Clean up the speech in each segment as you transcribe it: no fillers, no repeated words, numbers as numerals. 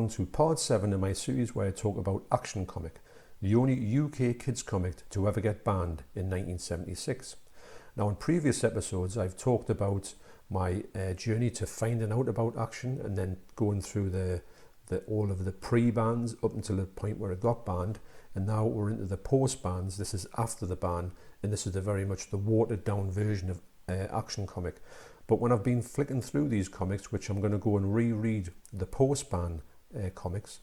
along to part 7 in my series where I talk about Action Comic, the only UK kids comic to ever get banned in 1976. Now in previous episodes I've talked about my journey to finding out about Action and then going through all of the pre-bans up until the point where it got banned, and now we're into the post-bans. This is after the ban, and this is very much the watered down version of Action Comic. But when I've been flicking through these comics, which I'm going to go and reread the post-ban comics,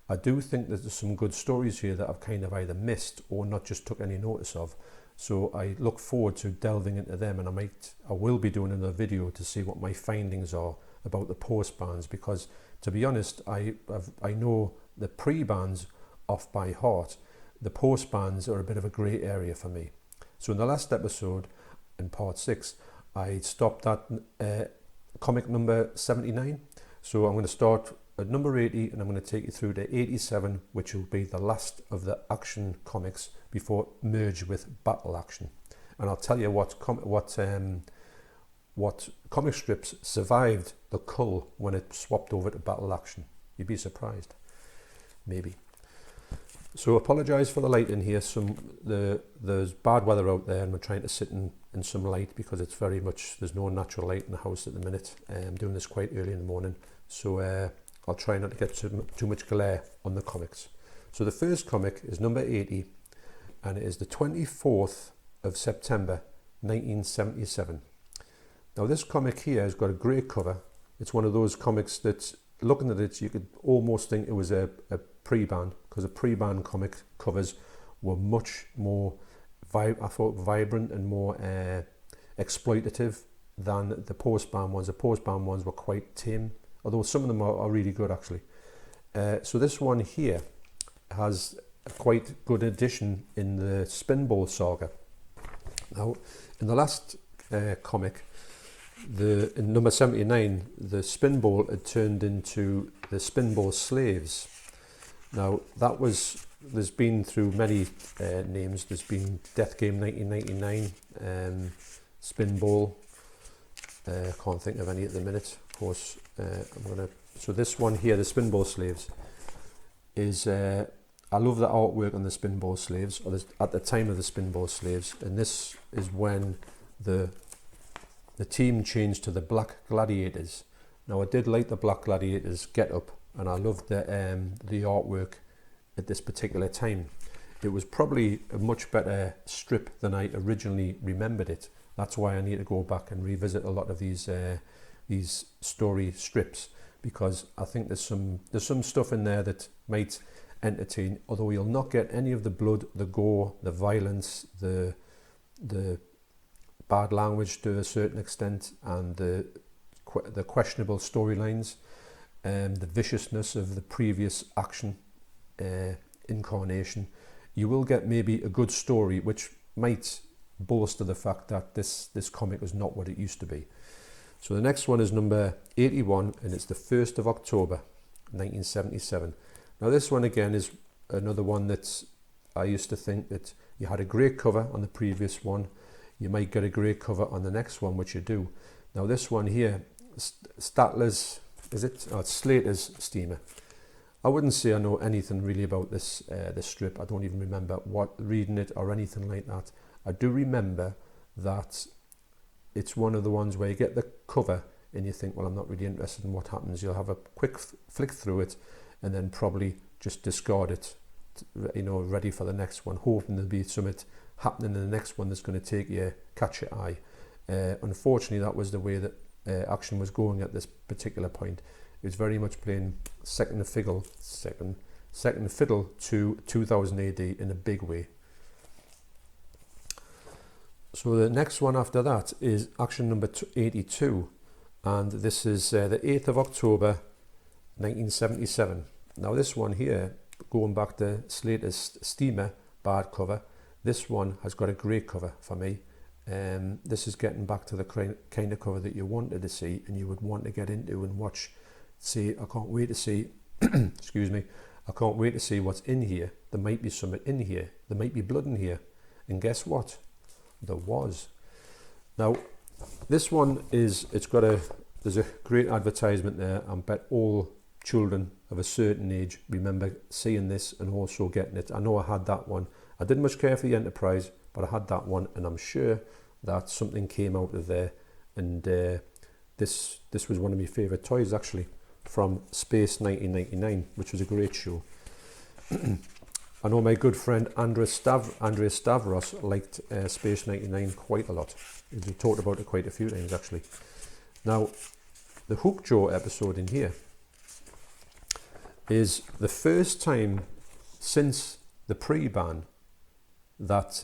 I do think that there's some good stories here that I've kind of either missed or not just took any notice of. So I look forward to delving into them, and I will be doing another video to see what my findings are about the post-bans, because to be honest, I know the pre-bans off by heart. The post-bans are a bit of a grey area for me. So in the last episode, in part 6, I stopped at comic number 79. So I'm going to start at number 80 and I'm going to take you through to 87, which will be the last of the Action comics before merge with Battle Action. And I'll tell you what comic strips survived the cull when it swapped over to Battle Action. You'd be surprised, maybe. So apologise for the light in here. There's bad weather out there and we're trying to sit in some light because it's very much, there's no natural light in the house at the minute. I'm doing this quite early in the morning, so I'll try not to get too much glare on the comics. So the first comic is number 80 and it is the 24th of September 1977. Now this comic here has got a great cover. It's one of those comics that, looking at it, you could almost think it was a pre-ban, because the pre-ban comic covers were much more, vibrant and more exploitative than the post-ban ones. The post-ban ones were quite tame, although some of them are really good actually. So this one here has a quite good addition in the Spinball saga. Now, in the last comic, in number 79, the Spinball had turned into the Spinball Slaves. Now there's been through many names. There's been Death Game 1999, Spinball. I can't think of any at the minute. Of course, so this one here, the Spinball Slaves, is I love the artwork on the Spinball Slaves, or at the time of the Spinball Slaves, and this is when the team changed to the Black Gladiators. Now I did like the Black Gladiators get up, and I loved the artwork at this particular time. It was probably a much better strip than I originally remembered it. That's why I need to go back and revisit a lot of these story strips, because I think there's some stuff in there that might entertain, although you'll not get any of the blood, the gore, the violence, the bad language to a certain extent, and the questionable storylines, the viciousness of the previous Action incarnation. You will get maybe a good story which might bolster the fact that this comic was not what it used to be. So the next one is number 81 and it's the 1st of October 1977. Now this one again is another one that I used to think that you had a great cover on the previous one, you might get a great cover on the next one, which you do. Now this one here, Statler's, it's Slater's Steamer. I wouldn't say I know anything really about this strip. I don't even remember reading it or anything like that. I do remember that it's one of the ones where you get the cover and you think, well, I'm not really interested in what happens. You'll have a quick flick through it and then probably just discard it, ready for the next one, hoping there'll be something happening in the next one that's going to catch your eye. Unfortunately, that was the way that Action was going at this particular point. It was very much playing second fiddle to 2000 AD in a big way. So the next one after that is Action number 82, and this is the 8th of October 1977. Now this one here, going back to Slater's Steamer bad cover, this one has got a great cover for me. This is getting back to the kind of cover that you wanted to see and you would want to get into and watch. I can't wait to see excuse me, I can't wait to see what's in here. There might be something in here, there might be blood in here, and guess what? There was. Now this one is, there's a great advertisement there. I bet all children of a certain age remember seeing this and also getting it. I know I had that one. I didn't much care for the Enterprise, but I had that one, and I'm sure that something came out of there. And this was one of my favourite toys, actually, from Space 1999, which was a great show. I know my good friend Andrea Stavros liked Space 99 quite a lot. We talked about it quite a few times, actually. Now, the Hook Jaw episode in here is the first time since the pre-ban that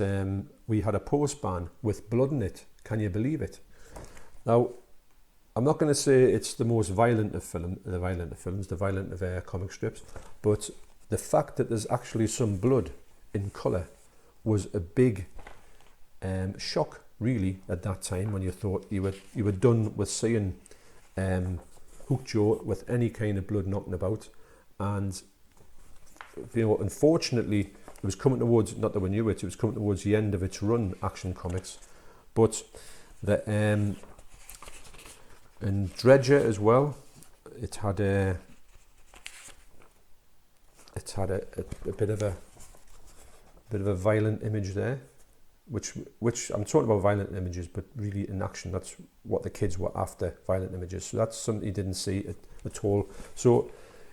we had a post-ban with blood in it. Can you believe it? Now, I'm not going to say it's the most violent of comic strips, but the fact that there's actually some blood in colour was a big shock, really, at that time, when you thought you were done with seeing Hook Jaw with any kind of blood knocking about. And unfortunately, it was coming towards, not that we knew it was coming towards the end of its run, Action Comics. But the and Dredger as well, it had a bit of a violent image there, which I'm talking about violent images, but really in action, that's what the kids were after, violent images. So that's something you didn't see at all. So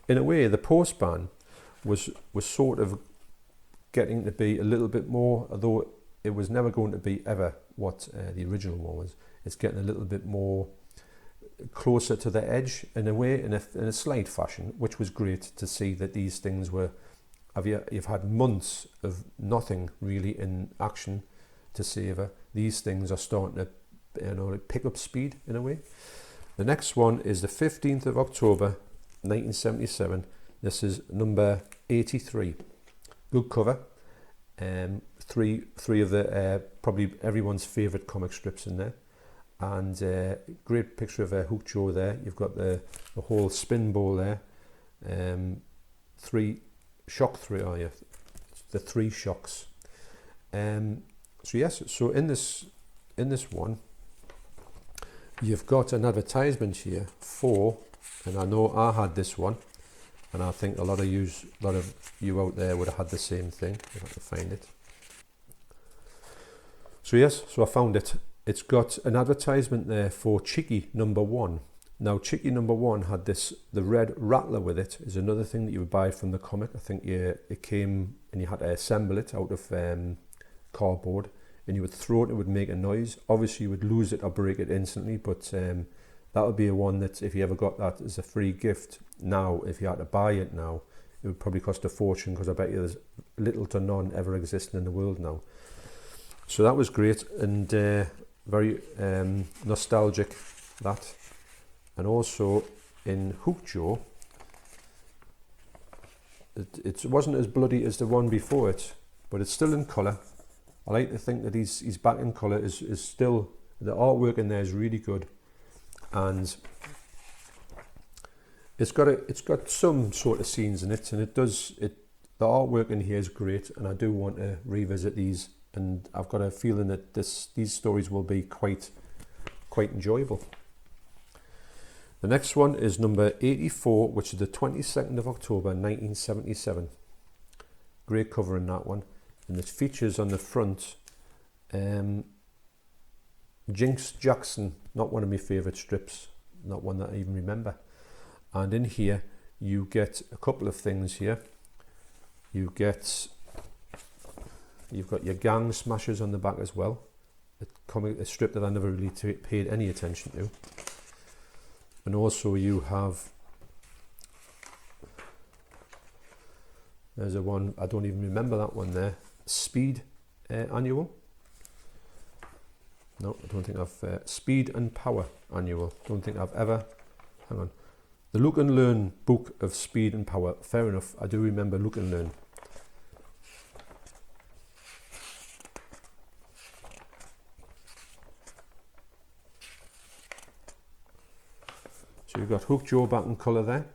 in a way, the post-ban was sort of getting to be a little bit more, although it was never going to be ever what the original one was. It's getting a little bit more closer to the edge in a way, in a slight fashion, which was great to see that these things were. You've had months of nothing really in action to savour. These things are starting to pick up speed in a way. The next one is the 15th of October 1977. This is number 83. Good cover. Three of the probably everyone's favourite comic strips in there. And great picture of a Hook Jaw there. You've got the whole spin ball there. The three shocks. So yes, so in this one, you've got an advertisement here for, and I know I had this one, and I think a lot of you out there would have had the same thing. I have to find it. So yes, so I found it. It's got an advertisement there for Chicky number 1. Now, Chicky number 1 had the red rattler with it. Is another thing that you would buy from the comic. I think it came and you had to assemble it out of cardboard, and you would throw it. It would make a noise. Obviously, you would lose it or break it instantly, but that would be a one that if you ever got that as a free gift now, if you had to buy it now, it would probably cost a fortune, because I bet you there's little to none ever existing in the world now. So that was great, and very nostalgic, that. And also in Hook Jaw, it wasn't as bloody as the one before it, but it's still in colour. I like to think that he's back in colour. Is still, the artwork in there is really good, and it's got some sort of scenes in it, and the artwork in here is great, and I do want to revisit these. And I've got a feeling that these stories will be quite enjoyable. The next one is number 84, which is the 22nd of October 1977. Great cover in that one, and it features on the front Jinx Jackson, not one of my favourite strips, not one that I even remember. And in here you get a couple of things here. You've got your gang smashers on the back as well. A strip that I never really paid any attention to. And also you have, there's a one, I don't even remember that one there, Speed Annual. No, I don't think I've, Speed and Power Annual. Don't think I've ever, hang on. The Look and Learn book of Speed and Power, fair enough, I do remember Look and Learn. So you've got Hook Jaw back in colour there.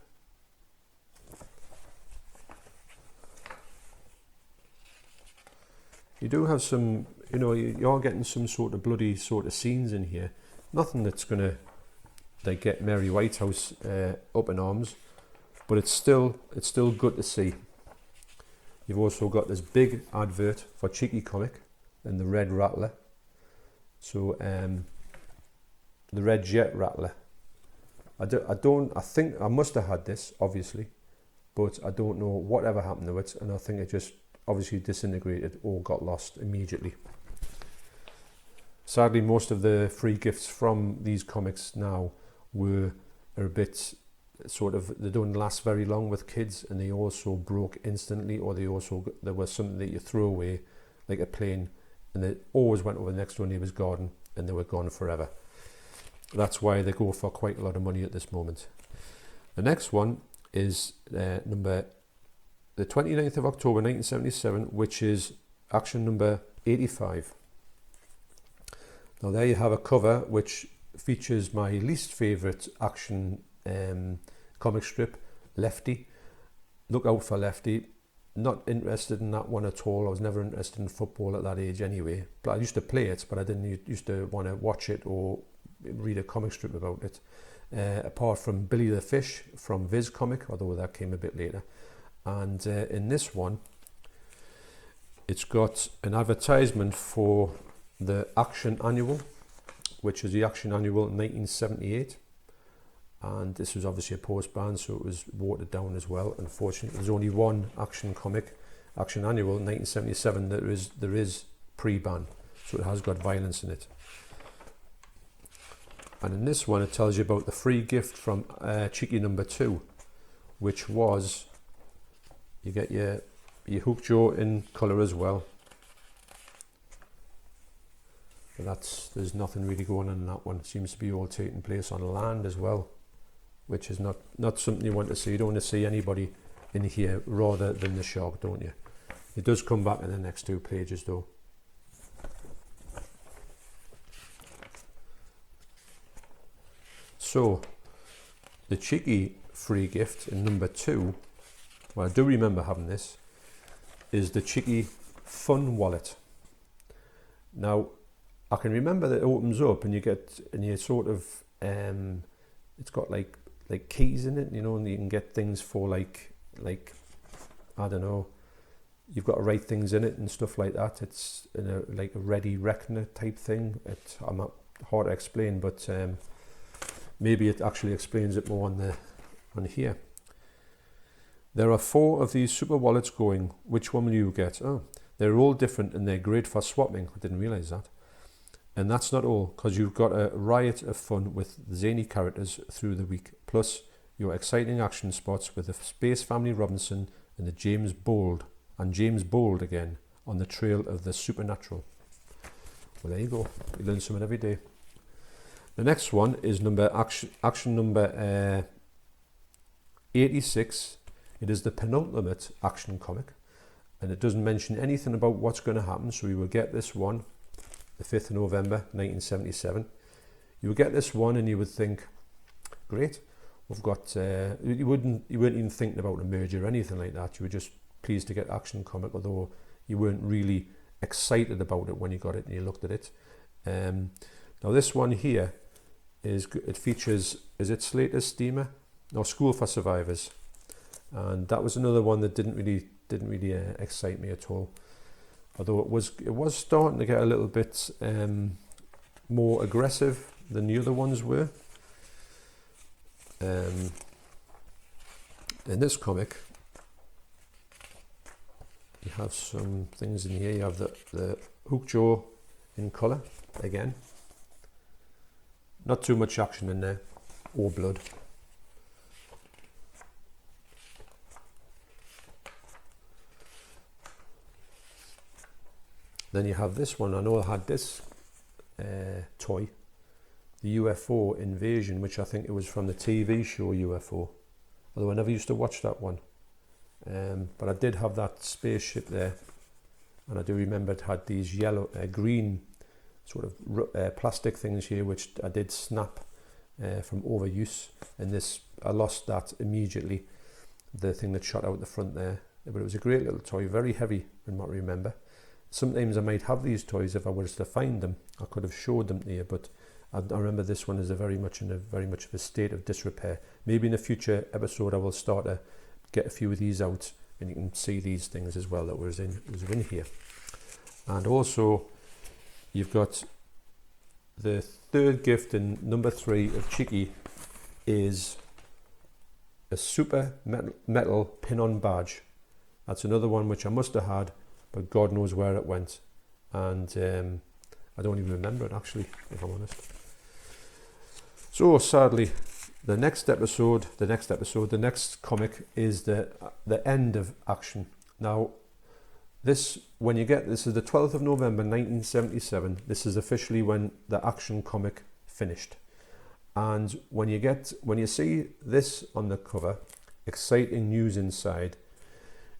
You do have some, you are getting some sort of bloody sort of scenes in here. Nothing that's going to get Mary Whitehouse up in arms. but it's still good to see. You've also got this big advert for Cheeky Comic and the Red Rattler. So the Red Jet Rattler. I think I must have had this, obviously, but I don't know whatever happened to it, and I think it just obviously disintegrated or got lost immediately. Sadly, most of the free gifts from these comics now are a bit sort of, they don't last very long with kids, and they also broke instantly, or there was something that you threw away, like a plane, and they always went over the next door neighbour's garden, and they were gone forever. That's why they go for quite a lot of money at this moment. The next one is the 29th of October 1977, which is action number 85. Now there you have a cover which features my least favourite action comic strip, Lefty. Look out for Lefty. Not interested in that one at all. I was never interested in football at that age anyway. But I used to play it, but I didn't used to want to watch it or read a comic strip about it. Apart from Billy the Fish from Viz Comic, although that came a bit later. And in this one, it's got an advertisement for the Action Annual, which is the Action Annual 1978. And this was obviously a post-ban, so it was watered down as well. Unfortunately, there's only one Action Comic, Action Annual 1977, there is pre-ban, so it has got violence in it. And in this one, it tells you about the free gift from Cheeky number 2, which was, you get your Hook Joe in colour as well. But there's nothing really going on in that one. It seems to be all taking place on land as well, which is not something you want to see. You don't want to see anybody in here rather than the shark, don't you? It does come back in the next 2 pages though. So, the Cheeky free gift in number 2, well, I do remember having this, is the Cheeky Fun Wallet. Now, I can remember that it opens up and you sort of, it's got like keys in it, you know, and you can get things for like I don't know, you've got to write things in it and stuff like that. It's in a ready reckoner type thing. I'm not hard to explain, but maybe it actually explains it more on here. There are 4 of these super wallets going. Which one will you get? Oh, they're all different and they're great for swapping. I didn't realise that. And that's not all, because you've got a riot of fun with zany characters through the week, plus your exciting action spots with the Space Family Robinson and the James Bold again on the trail of the supernatural. Well, there you go. You learn something every day. The next one is action number 86. It is the penultimate action comic, and it doesn't mention anything about what's going to happen, so you will get this one, the 5th of November 1977. You would get this one and you would think, great, we've got, you weren't even thinking about a merger or anything like that. You were just pleased to get action comic, although you weren't really excited about it when you got it and you looked at it. Now this one here, it features, is it Slater's Steamer? No, School for Survivors. And that was another one that didn't really excite me at all. Although it was starting to get a little bit more aggressive than the other ones were. In this comic, you have some things in here. You have the Hook Joe in colour again. Not too much action in there, or blood. Then you have this one. I know I had this toy, the UFO Invasion, which I think it was from the TV show UFO, although I never used to watch that one. But I did have that spaceship there, and I do remember it had these green sort of plastic things here, which I did snap from overuse, and I lost that immediately, the thing that shot out the front there. But it was a great little toy, very heavy from what I remember. Sometimes I might have these toys if I was to find them. I could have showed them to you, but I remember this one is very much of a state of disrepair. Maybe in a future episode I will start to get a few of these out, and you can see these things as well that was in here. And also you've got the third gift in number 3 of Cheeky is a super metal pin-on badge. That's another one which I must have had, but God knows where it went, and I don't even remember it actually, if I'm honest. So sadly, the next comic is the end of Action. Now, this is the 12th of November 1977. This is officially when the Action comic finished. And when you see this on the cover, exciting news inside,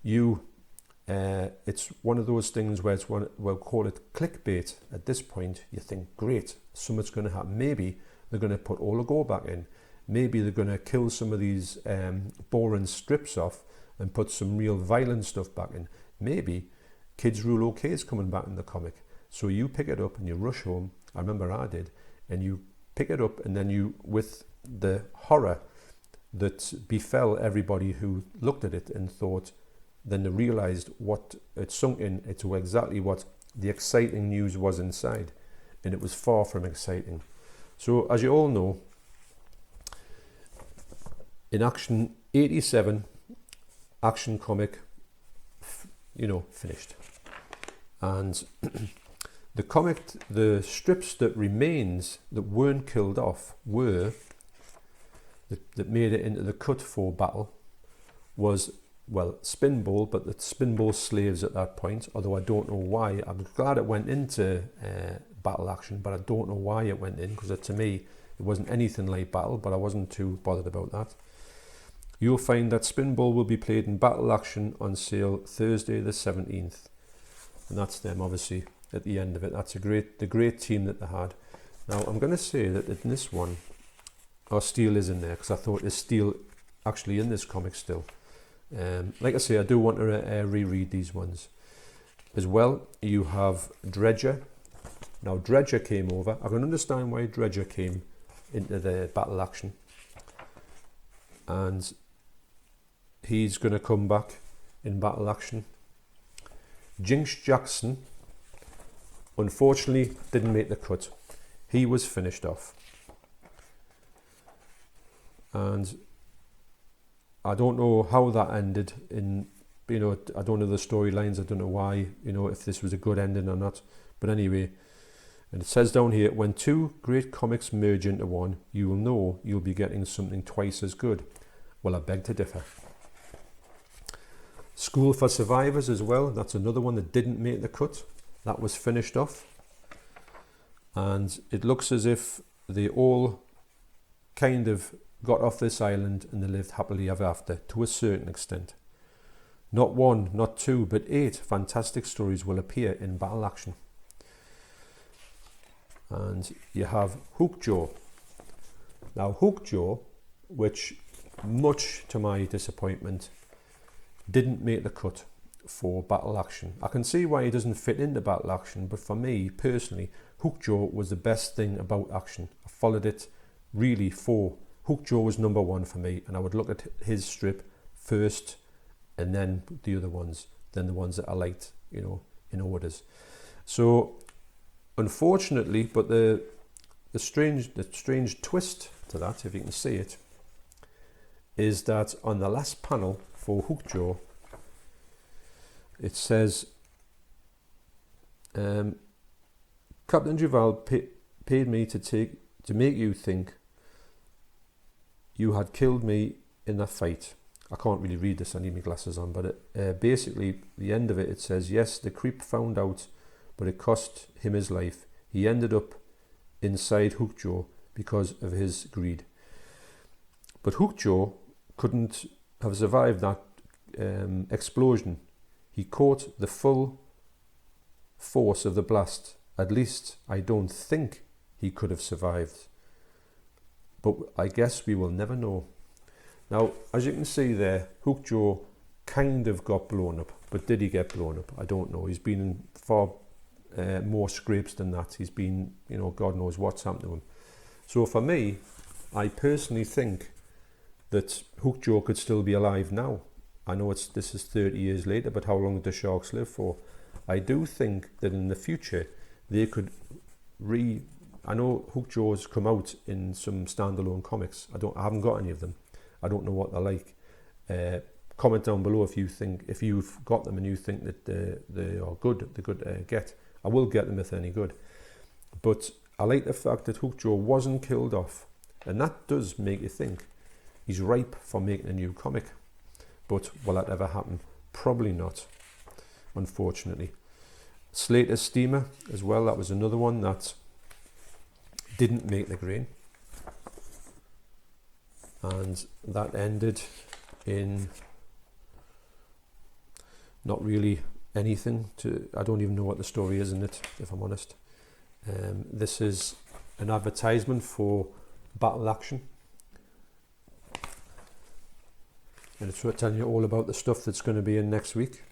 it's one of those things where we'll call it clickbait. At this point, you think, great, something's going to happen. Maybe they're going to put all the gore back in. Maybe they're going to kill some of these boring strips off and put some real violent stuff back in. Maybe Kids Rule OK is coming back in the comic. So you pick it up and you rush home. I remember I did. And you pick it up, and then with the horror that befell everybody who looked at it and thought, then they realised what it sunk into exactly what the exciting news was inside. And it was far from exciting. So as you all know, in Action 87, Action comic, finished. And the strips that remains that weren't killed off that made it into the cut for Battle was, well, Spinball, but the Spinball slaves at that point, although I don't know why. I'm glad it went into Battle Action, but I don't know why it went in, because to me it wasn't anything like Battle, but I wasn't too bothered about that. You'll find that Spinball will be played in Battle Action on sale Thursday the 17th, and that's them obviously at the end of it. That's the great team that they had. Now I'm going to say that in this one, our Steel is in there, because I thought is Steel actually in this comic still. Like I say, I do want to reread these ones. As well, you have Dredger. Now Dredger came over. I can understand why Dredger came into the Battle Action, and he's going to come back in Battle Action. Jinx Jackson, unfortunately, didn't make the cut. He was finished off. And I don't know how that ended in, I don't know the storylines. I don't know why, if this was a good ending or not. But anyway, and it says down here, when two great comics merge into one, you will know you'll be getting something twice as good. Well, I beg to differ. School for Survivors as well. That's another one that didn't make the cut. That was finished off. And it looks as if they all kind of got off this island and they lived happily ever after, to a certain extent. Not one, not two, but 8 fantastic stories will appear in Battle Action. And you have Hookjaw. Now Hookjaw, which much to my disappointment didn't make the cut for Battle Action. I can see why he doesn't fit into Battle Action, but for me personally, Hookjaw was the best thing about Action. I followed it really for Hookjaw was number 1 for me, and I would look at his strip first and then the other ones, then the ones that I liked, in orders. So unfortunately, but the strange twist to that, if you can see it, is that on the last panel for Hookjaw, it says, Captain Duval paid me to make you think you had killed me in that fight. I can't really read this, I need my glasses on, but basically the end of it, it says, yes, the creep found out, but it cost him his life. He ended up inside Hookjaw because of his greed. But Hookjaw couldn't have survived that explosion. He caught the full force of the blast. At least I don't think he could have survived. But I guess we will never know. Now, as you can see there, Hookjaw kind of got blown up. But did he get blown up? I don't know. He's been in far more scrapes than that. He's been, God knows what's happened to him. So for me, I personally think that Hook Joe could still be alive now. I know this is 30 years later, but how long do sharks live for? I do think that in the future they could I know Hook Joe's come out in some standalone comics. I haven't got any of them. I don't know what they're like. Comment down below if you've got them and you think that they are good. They're good to get. I will get them if they're any good. But I like the fact that Hook Joe wasn't killed off, and that does make you think he's ripe for making a new comic. But will that ever happen? Probably not, unfortunately. Slater's Steamer as well, that was another one that didn't make the grade. And that ended in not really anything I don't even know what the story is in it, if I'm honest. This is an advertisement for Battle Action. And it's telling you all about the stuff that's going to be in next week,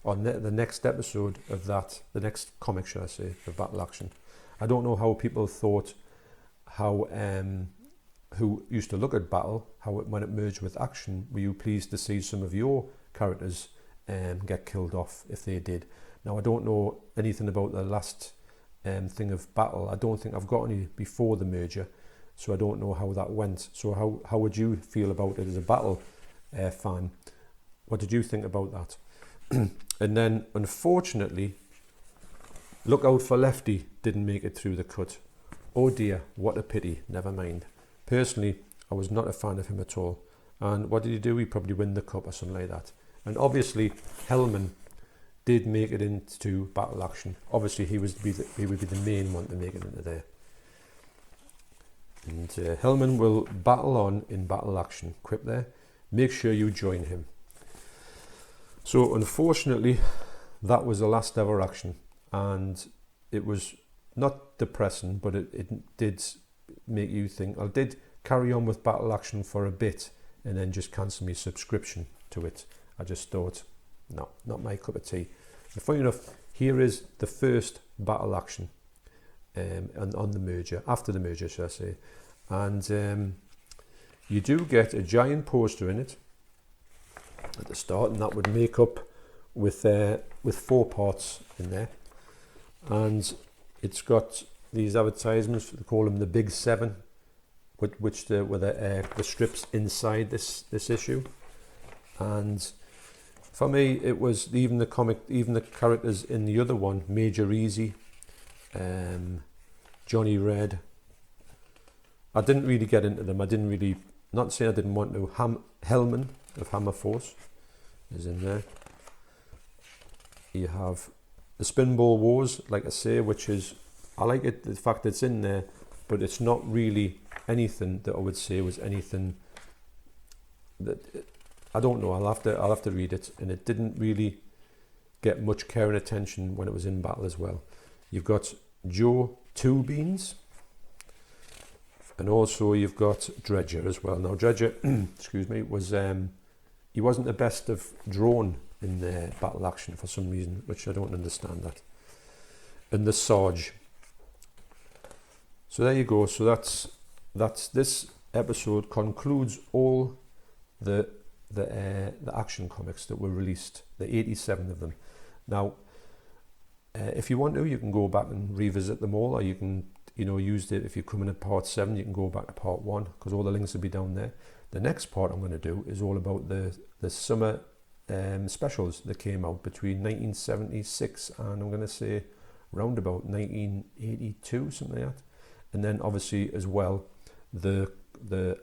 or the next episode of that, the next comic, should I say, of Battle Action. I don't know how people thought, who used to look at Battle, when it merged with Action, were you pleased to see some of your characters get killed off if they did? Now, I don't know anything about the last thing of Battle. I don't think I've got any before the merger, so I don't know how that went. So how would you feel about it as a Battle fan? What did you think about that? And then, unfortunately, Look Out for Lefty didn't make it through the cut. Oh dear, what a pity. Never mind. Personally, I was not a fan of him at all. And what did he do? He probably win the cup or something like that. And obviously, Hellman did make it into Battle Action. Obviously, he would be the main one to make it into there. And Hellman will battle on in Battle Action. Quip there. Make sure you join him. So, unfortunately, that was the last ever action. And it was not depressing, but it did make you think. I did carry on with Battle Action for a bit and then just cancel my subscription to it. I just thought, no, not my cup of tea. And funny enough, here is the first Battle Action on the merger, after the merger, should I say. And you do get a giant poster in it at the start, and that would make up with 4 parts in there. And it's got these advertisements, they call them the Big 7, with the strips inside this issue. And for me, it was even the characters in the other one, Major Easy, Johnny Red. I didn't really get into them. Not saying I didn't want to. Hellman of Hammer Force is in there. You have the Spinball Wars, like I say, which is, I like it, the fact that it's in there, but it's not really anything that I would say was anything that, I don't know, I'll have to read it, and it didn't really get much care and attention when it was in Battle as well. You've got Joe Two Beans, and also you've got Dredger as well. Now Dredger, excuse me, was he wasn't the best of drawn in the Battle Action for some reason, which I don't understand that. And the Sarge. So there you go. So that's this episode concludes all the action comics that were released, the 87 of them. Now, if you want to, you can go back and revisit them all, or you can, use it. If you're coming at part 7, you can go back to part 1, because all the links will be down there. The next part I'm going to do is all about the summer specials that came out between 1976 and I'm going to say round about 1982, something like that. And then obviously as well the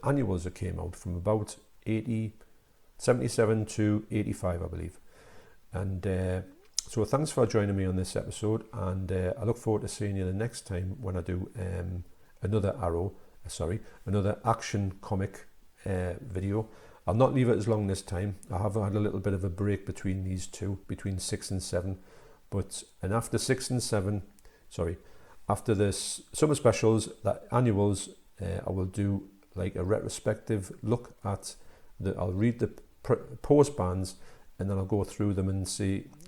annuals that came out from about 77 to 85, I believe. And so thanks for joining me on this episode, and I look forward to seeing you the next time when I do another action comic video. I'll not leave it as long this time. I have had a little bit of a break between these two, between 6 and 7. And after 6 and 7, after this summer specials, the annuals, I will do like a retrospective look at I'll read the post bands, and then I'll go through them and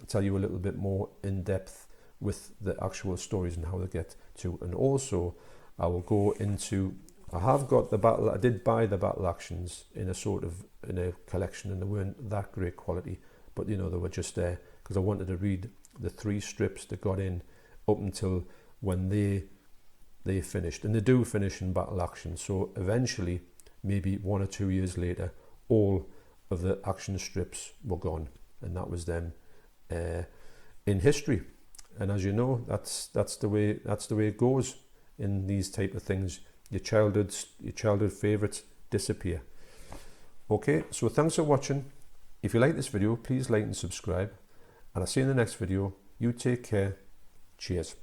tell you a little bit more in depth with the actual stories and how they get to. And also, I will go into, I have got the battle, I did buy the battle actions in a sort of, in a collection, and they weren't that great quality, but you know, they were just there because I wanted to read the 3 strips that got in up until when they finished, and they do finish in battle action. So eventually, maybe 1 or 2 years later, all of the action strips were gone, and that was them in history. And as you know, that's the way it goes in these type of things. Your childhood favorites disappear. Okay, so thanks for watching. If you like this video, please like and subscribe, and I'll see you in the next video. You take care. Cheers.